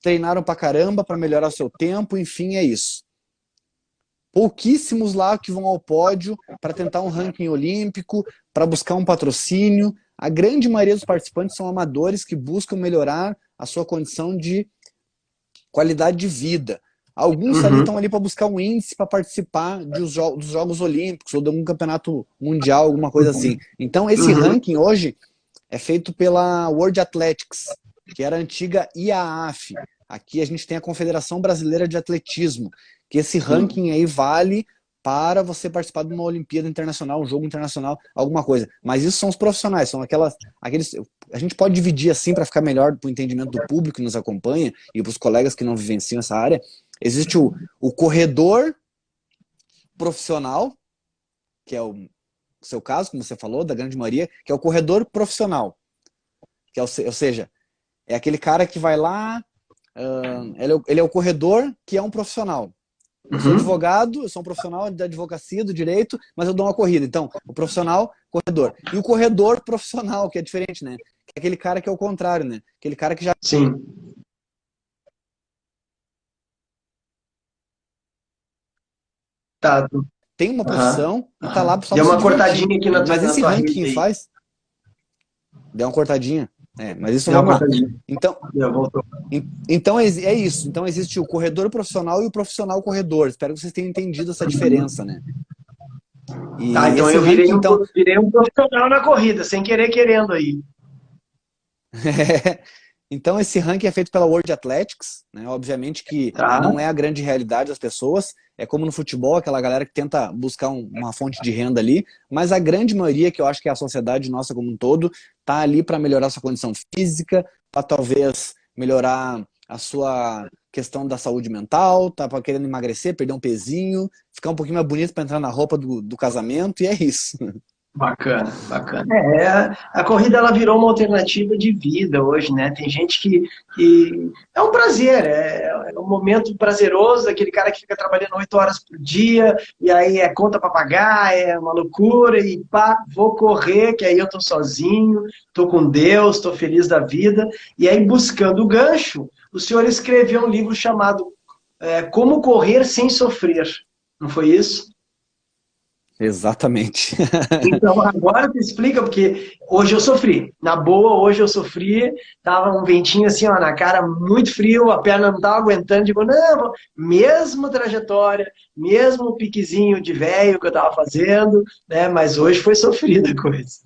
treinaram para caramba, para melhorar o seu tempo, enfim, é isso. Pouquíssimos lá que vão ao pódio para tentar um ranking olímpico, para buscar um patrocínio. A grande maioria dos participantes são amadores que buscam melhorar a sua condição de qualidade de vida. Alguns ali estão ali para buscar um índice para participar dos Jogos Olímpicos ou de algum campeonato mundial, alguma coisa assim. Então esse ranking hoje é feito pela World Athletics, que era a antiga IAAF. Aqui a gente tem a Confederação Brasileira de Atletismo, que esse ranking aí vale para você participar de uma Olimpíada Internacional, um jogo internacional, alguma coisa. Mas isso são os profissionais, são aqueles... A gente pode dividir assim para ficar melhor para o entendimento do público que nos acompanha e para os colegas que não vivenciam essa área. Existe o corredor profissional, que é o seu caso, como você falou, da grande maioria, que é o corredor profissional. Que é ou seja, é aquele cara que vai lá, ele é o corredor que é um profissional. Eu sou advogado, eu sou um profissional da advocacia, do direito, mas eu dou uma corrida. Então, o profissional, corredor. E o corredor profissional, que é diferente, né? Que é aquele cara que é o contrário, né? Aquele cara que já... Sim. Tá. tem uma Aham, profissão e tá lá aham. só Deu para se uma divertir. cortadinha aqui na tua, Mas na esse tua rede ranking aí. faz, deu uma cortadinha. Mas isso Deu uma vamos lá. cortadinha. Então, Deu, voltou. então é isso. Então existe o corredor profissional e o profissional corredor. Espero que vocês tenham entendido essa diferença, né? Tá, E então esse eu virei ranking, então, virei um profissional na corrida, sem querer, querendo aí. então esse ranking é feito pela World Athletics, né? Obviamente que Tá? não é a grande realidade das pessoas, é como no futebol, aquela galera que tenta buscar uma fonte de renda ali, mas a grande maioria, que eu acho que é a sociedade nossa como um todo, tá ali para melhorar sua condição física, para talvez melhorar a sua questão da saúde mental, tá para querendo emagrecer, perder um pezinho, ficar um pouquinho mais bonito para entrar na roupa do casamento, e é isso. Bacana, bacana. A corrida ela virou uma alternativa de vida hoje, né? Tem gente que é um prazer, é um momento prazeroso daquele cara que fica trabalhando 8 horas por dia, e aí é conta para pagar, é uma loucura, e pá, vou correr, que aí eu tô sozinho, tô com Deus, tô feliz da vida. E aí, buscando o gancho, o senhor escreveu um livro chamado Como Correr Sem Sofrer. Não foi isso? Exatamente. Então, agora tu explica, porque hoje eu sofri. Na boa, hoje eu sofri. Tava um ventinho assim, ó, na cara, muito frio, a perna não tava aguentando. Digo, não, mesma trajetória, mesmo piquezinho de velho que eu tava fazendo, né? Mas hoje foi sofrida a coisa.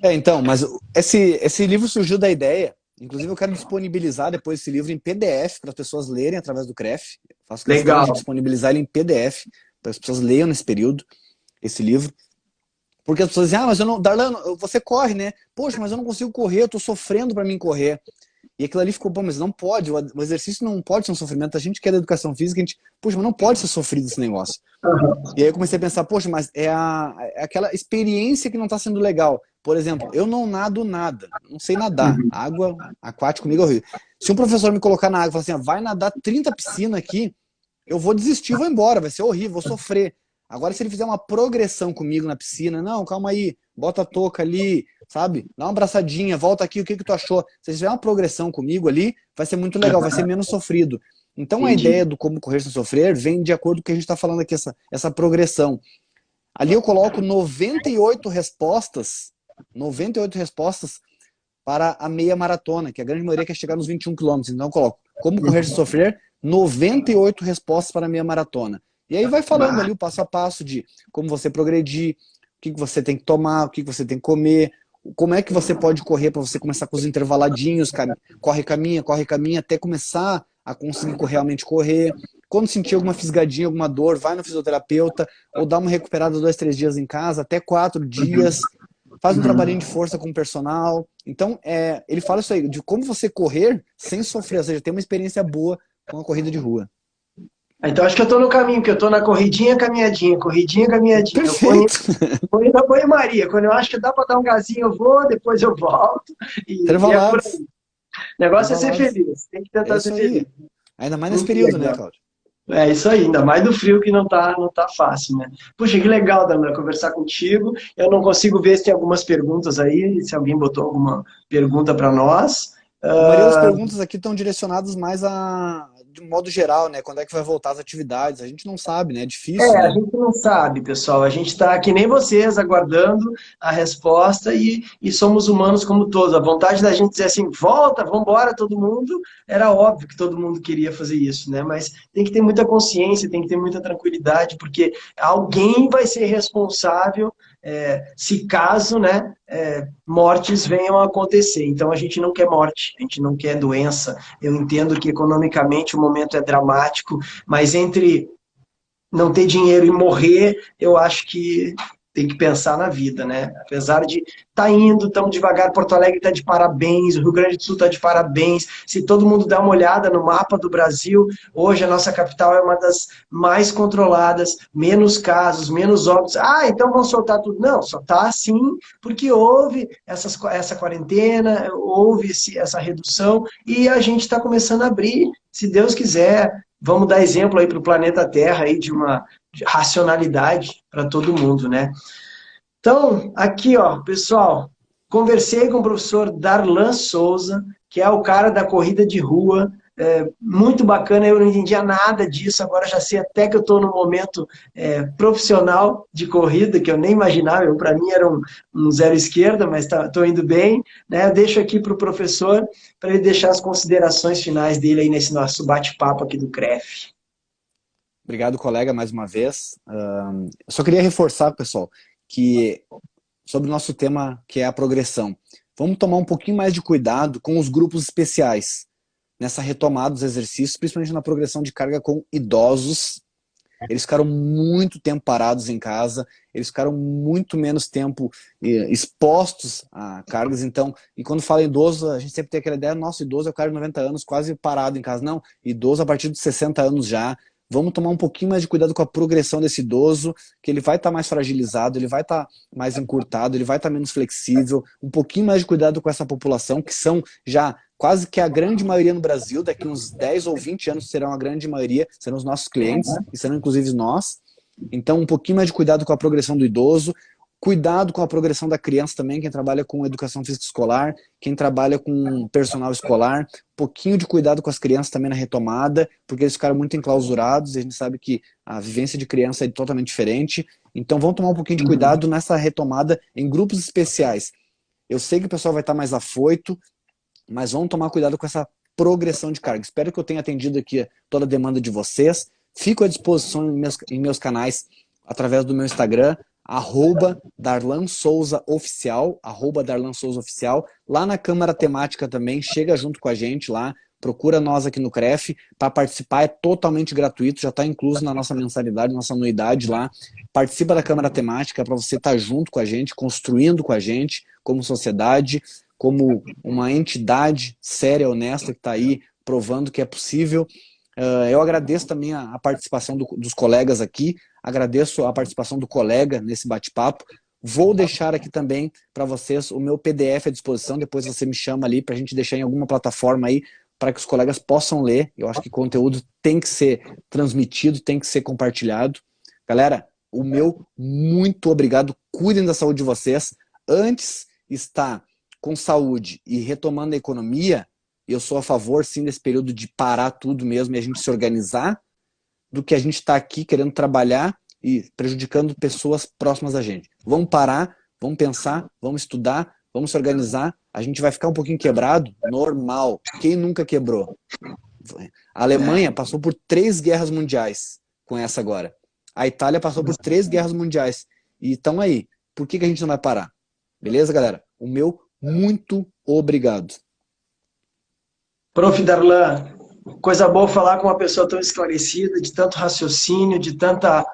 Então, mas esse livro surgiu da ideia. Inclusive, eu quero disponibilizar depois esse livro em PDF para as pessoas lerem através do CREF. Faço questão de Legal. disponibilizar ele em PDF para as pessoas leiam nesse período esse livro. Porque as pessoas dizem, mas eu não, Darlan, você corre, né? Poxa, mas eu não consigo correr, eu tô sofrendo para mim correr. E aquilo ali ficou, pô, mas não pode, o exercício não pode ser um sofrimento. A gente quer da educação física, a gente, poxa, mas não pode ser sofrido esse negócio. E aí eu comecei a pensar, poxa, mas é aquela experiência que não está sendo legal. Por exemplo, eu não nado nada, não sei nadar. Uhum. Água aquática comigo é horrível. Se um professor me colocar na água e falar assim, vai nadar 30 piscinas aqui, eu vou desistir, vou embora, vai ser horrível, vou sofrer. Agora, se ele fizer uma progressão comigo na piscina, não, calma aí, bota a touca ali, sabe? Dá uma abraçadinha, volta aqui, o que tu achou? Se ele fizer uma progressão comigo ali, vai ser muito legal, vai ser menos sofrido. Então a Entendi. ideia do como correr sem sofrer vem de acordo com o que a gente está falando aqui, essa progressão. Ali eu coloco 98 respostas para a meia maratona, que a grande maioria quer chegar nos 21 quilômetros. Então eu coloco como correr sem sofrer, 98 respostas para a meia maratona. E aí vai falando ali o passo a passo de como você progredir, o que você tem que tomar, o que você tem que comer, como é que você pode correr para você começar com os intervaladinhos, corre, caminha, até começar a conseguir realmente correr. Quando sentir alguma fisgadinha, alguma dor, vai no fisioterapeuta, ou dá uma recuperada 2, 3 dias em casa, até 4 dias, faz um trabalhinho de força com o personal. Então, ele fala isso aí, de como você correr sem sofrer, ou seja, ter uma experiência boa com a corrida de rua. Então acho que eu tô no caminho, que eu tô na corridinha, caminhadinha, corridinha, caminhadinha. Eu Perfeito! vou indo a banho-maria. Quando eu acho que dá para dar um gazinho, eu vou, depois eu volto. E é por aí. Intervalados. O negócio é ser Intervalados. feliz. Tem que É tentar ser isso feliz. aí. Ainda mais nesse Muito período, né, legal. Cláudio? É isso aí, ainda mais do frio que não tá fácil, né? Puxa, que legal, Dana, conversar contigo. Eu não consigo ver se tem algumas perguntas aí, se alguém botou alguma pergunta para nós. A maioria das Ah, perguntas aqui estão direcionadas mais de um modo geral, né? Quando é que vai voltar as atividades? A gente não sabe, né? É difícil, a né? gente não sabe, pessoal. A gente está que nem vocês, aguardando a resposta e somos humanos como todos. A vontade da gente dizer assim, volta, vamos embora, todo mundo, era óbvio que todo mundo queria fazer isso, né? Mas tem que ter muita consciência, tem que ter muita tranquilidade, porque alguém vai ser responsável se caso, né, mortes venham a acontecer. Então a gente não quer morte, a gente não quer doença. Eu entendo que economicamente o momento é dramático, mas entre não ter dinheiro e morrer, eu acho que tem que pensar na vida, né? Apesar de tá indo tão devagar, Porto Alegre está de parabéns, o Rio Grande do Sul está de parabéns. Se todo mundo dá uma olhada no mapa do Brasil, hoje a nossa capital é uma das mais controladas, menos casos, menos óbitos. Ah, então vão soltar tudo. Não, só tá assim porque houve essa quarentena, houve essa redução e a gente está começando a abrir, se Deus quiser. Vamos dar exemplo aí para o planeta Terra aí de uma racionalidade para todo mundo, né? Então, aqui, ó, pessoal, conversei com o professor Darlan Souza, que é o cara da corrida de rua, muito bacana, eu não entendia nada disso, agora já sei até que eu estou no momento profissional de corrida, que eu nem imaginava, para mim era um zero esquerda, mas estou indo bem, né? Eu deixo aqui para o professor, para ele deixar as considerações finais dele aí nesse nosso bate-papo aqui do CREF. Obrigado, colega, mais uma vez. Eu só queria reforçar, pessoal, que sobre o nosso tema, que é a progressão, vamos tomar um pouquinho mais de cuidado com os grupos especiais, nessa retomada dos exercícios, principalmente na progressão de carga com idosos. Eles ficaram muito tempo parados em casa, eles ficaram muito menos tempo expostos a cargas. Então, e quando fala idoso, a gente sempre tem aquela ideia, nossa, idoso é o cara de 90 anos, quase parado em casa. Não, idoso a partir de 60 anos já. Vamos tomar um pouquinho mais de cuidado com a progressão desse idoso, que ele vai estar mais fragilizado, ele vai estar mais encurtado, ele vai estar menos flexível. Um pouquinho mais de cuidado com essa população, que são já quase que a grande maioria no Brasil, daqui uns 10 ou 20 anos serão a grande maioria, serão os nossos clientes, e serão inclusive nós. Então, um pouquinho mais de cuidado com a progressão do idoso, cuidado com a progressão da criança também, quem trabalha com educação física escolar, quem trabalha com personal escolar, um pouquinho de cuidado com as crianças também na retomada, porque eles ficaram muito enclausurados, e a gente sabe que a vivência de criança é totalmente diferente. Então vamos tomar um pouquinho de cuidado nessa retomada em grupos especiais. Eu sei que o pessoal vai estar mais afoito, mas vamos tomar cuidado com essa progressão de carga. Espero que eu tenha atendido aqui toda a demanda de vocês. Fico à disposição em meus canais, através do meu Instagram, @DarlanSouzaOficial, @DarlanSouzaOficial. Lá na Câmara Temática também, chega junto com a gente lá, procura nós aqui no CREF. Para participar é totalmente gratuito, já está incluso na nossa mensalidade, nossa anuidade lá. Participa da Câmara Temática para você estar junto com a gente, construindo com a gente, como sociedade, como uma entidade séria, honesta, que está aí provando que é possível. Eu agradeço também a participação dos colegas aqui, agradeço a participação do colega nesse bate-papo. Vou deixar aqui também para vocês o meu PDF à disposição, depois você me chama ali para a gente deixar em alguma plataforma aí, para que os colegas possam ler. Eu acho que conteúdo tem que ser transmitido, tem que ser compartilhado. Galera, o meu muito obrigado, cuidem da saúde de vocês. Antes está com saúde e retomando a economia, eu sou a favor, sim, desse período de parar tudo mesmo e a gente se organizar, do que a gente está aqui querendo trabalhar e prejudicando pessoas próximas a gente. Vamos parar, vamos pensar, vamos estudar, vamos se organizar. A gente vai ficar um pouquinho quebrado? Normal. Quem nunca quebrou? A Alemanha passou por 3 guerras mundiais com essa agora. A Itália passou por 3 guerras mundiais. E estão aí. Por que a gente não vai parar? Beleza, galera? O meu muito obrigado. Prof. Darlan, coisa boa falar com uma pessoa tão esclarecida, de tanto raciocínio, de tanta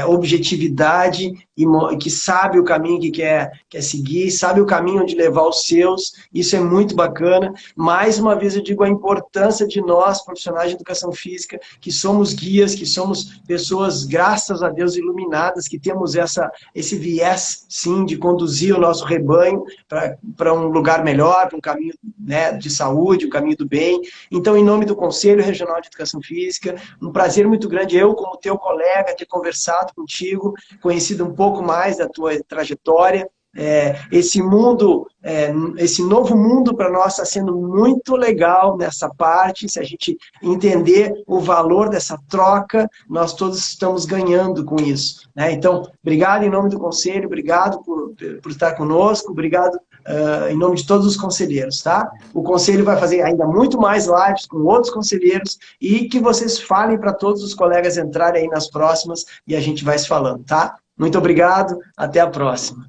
objetividade, e que sabe o caminho que quer seguir, sabe o caminho onde levar os seus. Isso é muito bacana. Mais uma vez eu digo a importância de nós, profissionais de educação física, que somos guias, que somos pessoas, graças a Deus, iluminadas, que temos esse viés, sim, de conduzir o nosso rebanho para um lugar melhor, para um caminho, né, de saúde, um caminho do bem. Então, em nome do Conselho Regional de Educação Física, um prazer muito grande eu, como teu colega, ter conversado contigo, conhecido um pouco mais da tua trajetória. Esse mundo, esse novo mundo para nós está sendo muito legal nessa parte. Se a gente entender o valor dessa troca, nós todos estamos ganhando com isso, né? Então, obrigado em nome do Conselho, obrigado por estar conosco, obrigado em nome de todos os conselheiros, tá? O Conselho vai fazer ainda muito mais lives com outros conselheiros e que vocês falem para todos os colegas entrarem aí nas próximas e a gente vai se falando, tá? Muito obrigado, até a próxima.